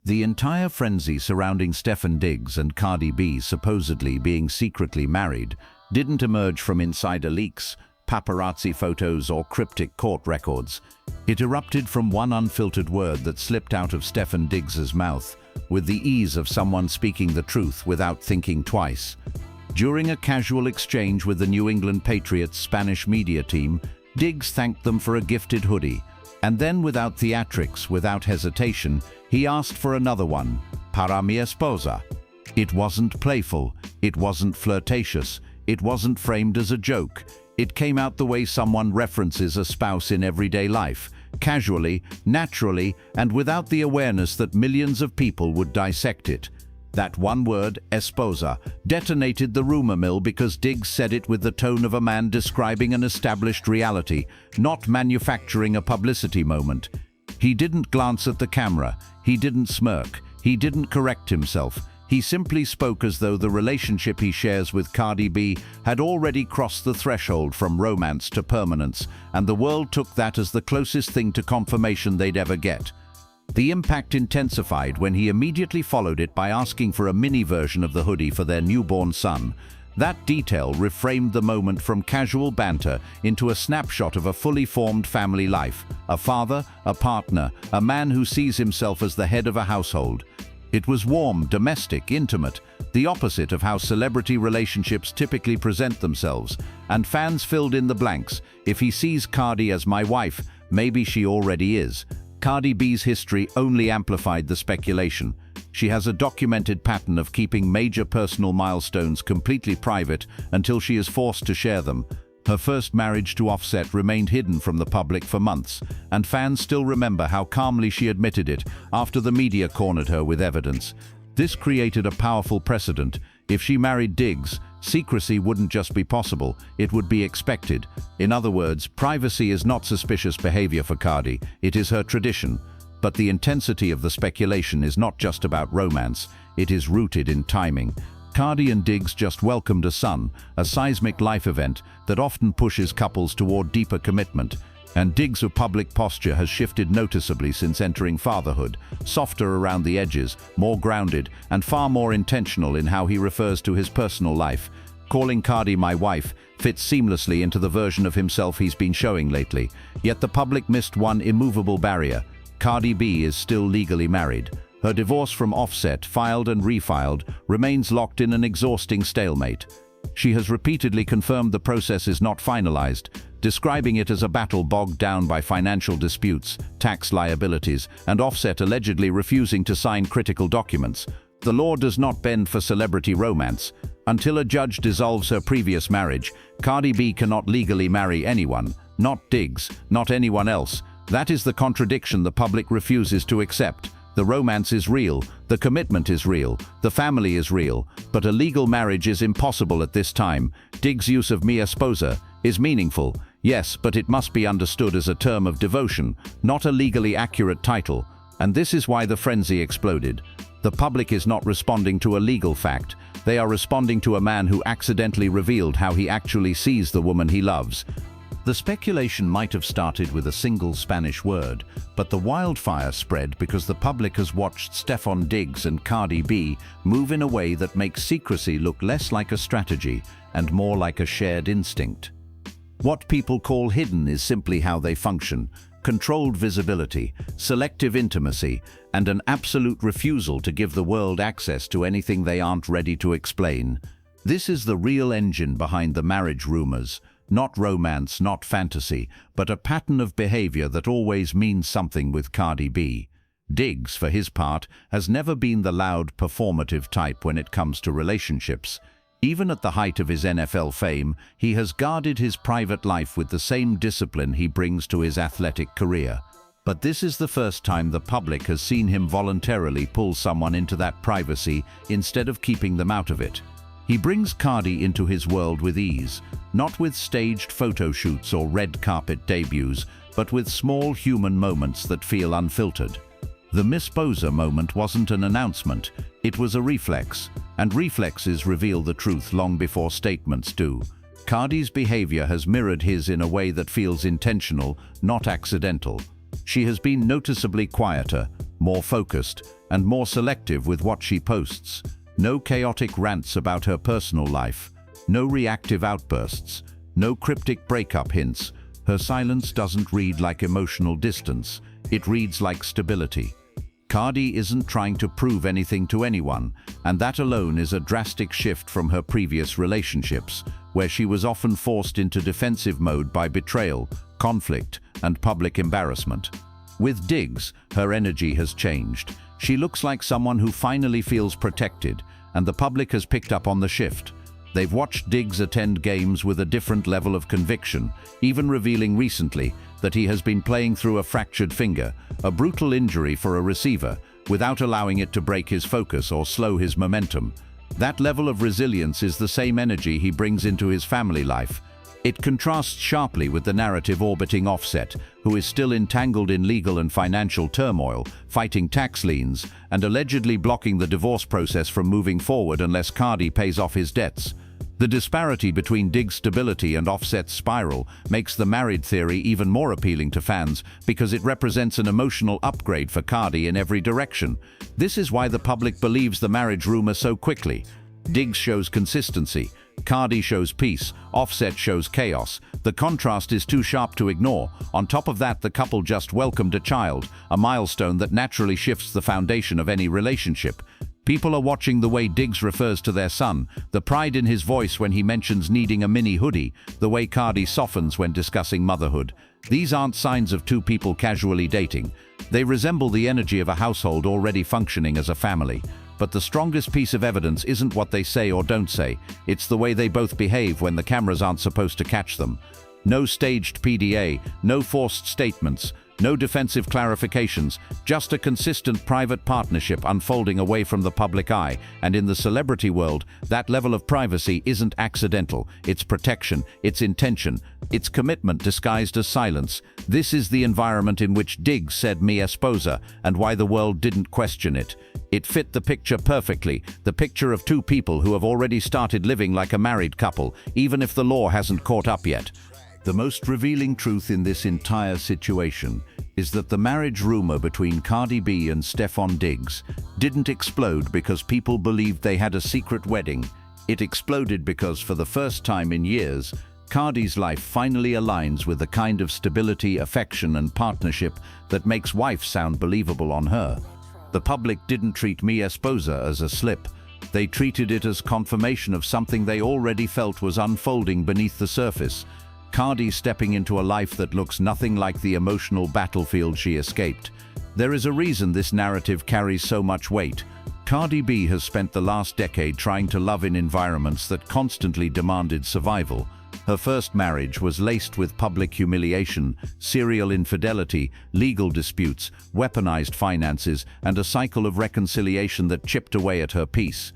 The entire frenzy surrounding Stefon Diggs and Cardi B supposedly being secretly married didn't emerge from insider leaks, paparazzi photos, or cryptic court records. It erupted from one unfiltered word that slipped out of Stefon Diggs's mouth, with the ease of someone speaking the truth without thinking twice. During a casual exchange with the New England Patriots Spanish media team, Diggs thanked them for a gifted hoodie, and then without theatrics, without hesitation, he asked for another one, para mi esposa. It wasn't playful, it wasn't flirtatious, it wasn't framed as a joke. It came out the way someone references a spouse in everyday life, casually, naturally, and without the awareness that millions of people would dissect it. That one word, esposa, detonated the rumor mill because Diggs said it with the tone of a man describing an established reality, not manufacturing a publicity moment. He didn't glance at the camera, he didn't smirk, he didn't correct himself. He simply spoke as though the relationship he shares with Cardi B had already crossed the threshold from romance to permanence, and the world took that as the closest thing to confirmation they'd ever get. The impact intensified when he immediately followed it by asking for a mini version of the hoodie for their newborn son. That detail reframed the moment from casual banter into a snapshot of a fully formed family life, a father, a partner, a man who sees himself as the head of a household. It was warm, domestic, intimate, the opposite of how celebrity relationships typically present themselves, and fans filled in the blanks. If he sees Cardi as my wife, maybe she already is. Cardi B's history only amplified the speculation. She has a documented pattern of keeping major personal milestones completely private until she is forced to share them. Her first marriage to Offset remained hidden from the public for months, and fans still remember how calmly she admitted it after the media cornered her with evidence. This created a powerful precedent. If she married Diggs, secrecy wouldn't just be possible, it would be expected. In other words, privacy is not suspicious behavior for Cardi, it is her tradition. But the intensity of the speculation is not just about romance, it is rooted in timing. Cardi and Diggs just welcomed a son, a seismic life event that often pushes couples toward deeper commitment. And Diggs' public posture has shifted noticeably since entering fatherhood, softer around the edges, more grounded, and far more intentional in how he refers to his personal life. Calling Cardi my wife fits seamlessly into the version of himself he's been showing lately. Yet the public missed one immovable barrier. Cardi B is still legally married. Her divorce from Offset, filed and refiled, remains locked in an exhausting stalemate. She has repeatedly confirmed the process is not finalized, describing it as a battle bogged down by financial disputes, tax liabilities, and Offset allegedly refusing to sign critical documents. The law does not bend for celebrity romance. Until a judge dissolves her previous marriage, Cardi B cannot legally marry anyone, not Diggs, not anyone else. That is the contradiction the public refuses to accept. The romance is real, the commitment is real, the family is real, but a legal marriage is impossible at this time. Diggs' use of mi esposa is meaningful, yes, but it must be understood as a term of devotion, not a legally accurate title. And this is why the frenzy exploded. The public is not responding to a legal fact, they are responding to a man who accidentally revealed how he actually sees the woman he loves. The speculation might have started with a single Spanish word, but the wildfire spread because the public has watched Stefon Diggs and Cardi B move in a way that makes secrecy look less like a strategy and more like a shared instinct. What people call hidden is simply how they function: controlled visibility, selective intimacy, and an absolute refusal to give the world access to anything they aren't ready to explain. This is the real engine behind the marriage rumors. Not romance, not fantasy, but a pattern of behavior that always means something with Cardi B. Diggs, for his part, has never been the loud, performative type when it comes to relationships. Even at the height of his NFL fame, he has guarded his private life with the same discipline he brings to his athletic career. But this is the first time the public has seen him voluntarily pull someone into that privacy instead of keeping them out of it. He brings Cardi into his world with ease, not with staged photo shoots or red carpet debuts, but with small human moments that feel unfiltered. The Miss Boza moment wasn't an announcement, it was a reflex, and reflexes reveal the truth long before statements do. Cardi's behavior has mirrored his in a way that feels intentional, not accidental. She has been noticeably quieter, more focused, and more selective with what she posts. No chaotic rants about her personal life, no reactive outbursts, no cryptic breakup hints. Her silence doesn't read like emotional distance, it reads like stability. Cardi isn't trying to prove anything to anyone, and that alone is a drastic shift from her previous relationships, where she was often forced into defensive mode by betrayal, conflict, and public embarrassment. With Diggs, her energy has changed. She looks like someone who finally feels protected, and the public has picked up on the shift. They've watched Diggs attend games with a different level of conviction, even revealing recently that he has been playing through a fractured finger, a brutal injury for a receiver, without allowing it to break his focus or slow his momentum. That level of resilience is the same energy he brings into his family life. It contrasts sharply with the narrative orbiting Offset, who is still entangled in legal and financial turmoil, fighting tax liens, and allegedly blocking the divorce process from moving forward unless Cardi pays off his debts. The disparity between Diggs' stability and Offset's spiral makes the married theory even more appealing to fans because it represents an emotional upgrade for Cardi in every direction. This is why the public believes the marriage rumor so quickly. Diggs shows consistency, Cardi shows peace, Offset shows chaos. The contrast is too sharp to ignore. On top of that, the couple just welcomed a child, a milestone that naturally shifts the foundation of any relationship. People are watching the way Diggs refers to their son, the pride in his voice when he mentions needing a mini hoodie, the way Cardi softens when discussing motherhood. These aren't signs of two people casually dating. They resemble the energy of a household already functioning as a family. But the strongest piece of evidence isn't what they say or don't say, it's the way they both behave when the cameras aren't supposed to catch them. No staged PDA, no forced statements, no defensive clarifications, just a consistent private partnership unfolding away from the public eye. And in the celebrity world, that level of privacy isn't accidental, it's protection, it's intention, it's commitment disguised as silence. This is the environment in which Diggs said "mi esposa" and why the world didn't question it. It fit the picture perfectly, the picture of two people who have already started living like a married couple, even if the law hasn't caught up yet. The most revealing truth in this entire situation is that the marriage rumor between Cardi B and Stefon Diggs didn't explode because people believed they had a secret wedding. It exploded because, for the first time in years, Cardi's life finally aligns with the kind of stability, affection, and partnership that makes wife sound believable on her. The public didn't treat "mi esposa" as a slip. They treated it as confirmation of something they already felt was unfolding beneath the surface. Cardi stepping into a life that looks nothing like the emotional battlefield she escaped. There is a reason this narrative carries so much weight. Cardi B has spent the last decade trying to love in environments that constantly demanded survival. Her first marriage was laced with public humiliation, serial infidelity, legal disputes, weaponized finances, and a cycle of reconciliation that chipped away at her peace.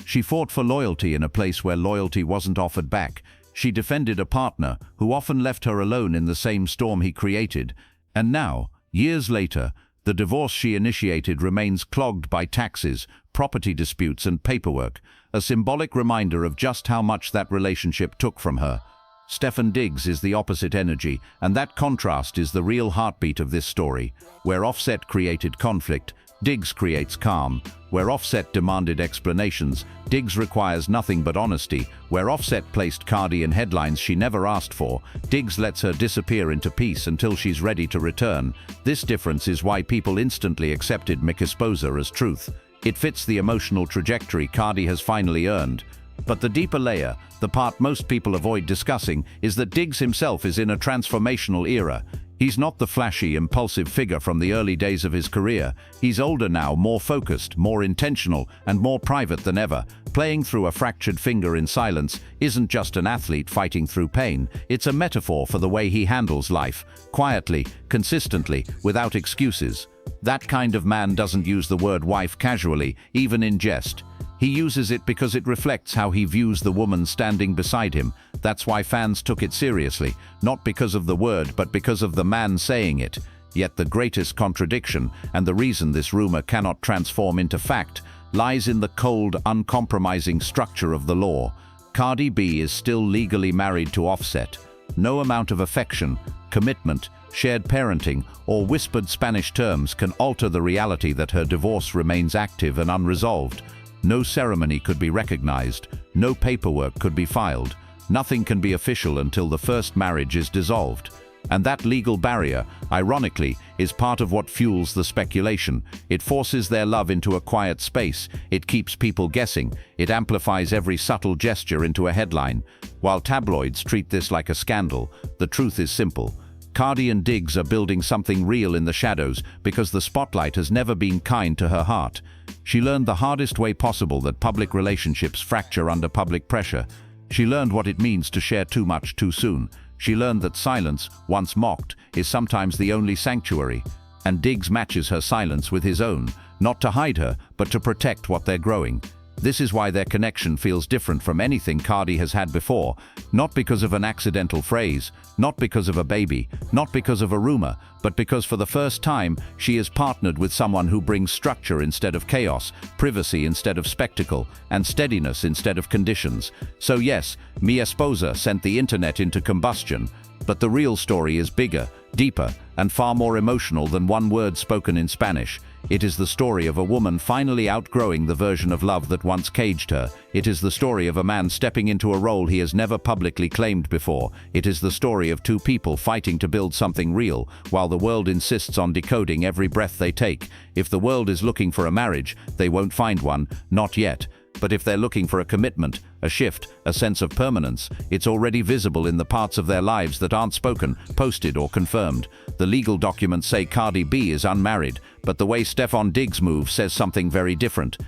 She fought for loyalty in a place where loyalty wasn't offered back. She defended a partner who often left her alone in the same storm he created. And now, years later, the divorce she initiated remains clogged by taxes, property disputes, and paperwork, a symbolic reminder of just how much that relationship took from her. Stefon Diggs is the opposite energy, and that contrast is the real heartbeat of this story. Where Offset created conflict, Diggs creates calm. Where Offset demanded explanations, Diggs requires nothing but honesty. Where Offset placed Cardi in headlines she never asked for, Diggs lets her disappear into peace until she's ready to return. This difference is why people instantly accepted "mi esposa" as truth. It fits the emotional trajectory Cardi has finally earned. But the deeper layer, the part most people avoid discussing, is that Diggs himself is in a transformational era. He's not the flashy, impulsive figure from the early days of his career. He's older now, more focused, more intentional, and more private than ever. Playing through a fractured finger in silence isn't just an athlete fighting through pain. It's a metaphor for the way he handles life, quietly, consistently, without excuses. That kind of man doesn't use the word wife casually, even in jest. He uses it because it reflects how he views the woman standing beside him. That's why fans took it seriously, not because of the word, but because of the man saying it. Yet the greatest contradiction, and the reason this rumor cannot transform into fact, lies in the cold, uncompromising structure of the law. Cardi B is still legally married to Offset. No amount of affection, commitment, shared parenting, or whispered Spanish terms can alter the reality that her divorce remains active and unresolved. No ceremony could be recognized, no paperwork could be filed, nothing can be official until the first marriage is dissolved. And that legal barrier, ironically, is part of what fuels the speculation. It forces their love into a quiet space, it keeps people guessing, it amplifies every subtle gesture into a headline. While tabloids treat this like a scandal, the truth is simple. Cardi and Diggs are building something real in the shadows because the spotlight has never been kind to her heart. She learned the hardest way possible that public relationships fracture under public pressure. She learned what it means to share too much too soon. She learned that silence, once mocked, is sometimes the only sanctuary. And Diggs matches her silence with his own, not to hide her, but to protect what they're growing. This is why their connection feels different from anything Cardi has had before, not because of an accidental phrase, not because of a baby, not because of a rumor, but because for the first time she is partnered with someone who brings structure instead of chaos, privacy instead of spectacle, and steadiness instead of conditions. So yes, mi esposa sent the internet into combustion, but the real story is bigger, deeper, and far more emotional than one word spoken in Spanish. It is the story of a woman finally outgrowing the version of love that once caged her. It is the story of a man stepping into a role he has never publicly claimed before. It is the story of two people fighting to build something real, while the world insists on decoding every breath they take. If the world is looking for a marriage, they won't find one, not yet. But if they're looking for a commitment, a shift, a sense of permanence, it's already visible in the parts of their lives that aren't spoken, posted, or confirmed. The legal documents say Cardi B is unmarried, but the way Stefon Diggs moves says something very different.